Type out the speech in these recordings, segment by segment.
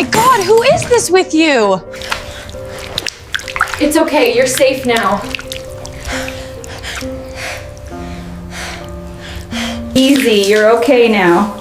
my God, who is this with you? It's okay, you're safe now. Easy, you're okay now.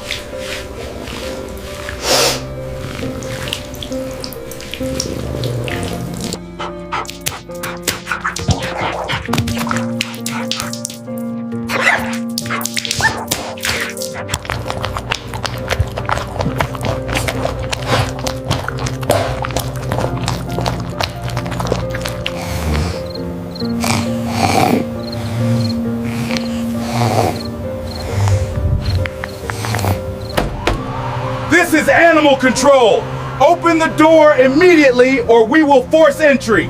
This is animal control! Open the door immediately or we will force entry!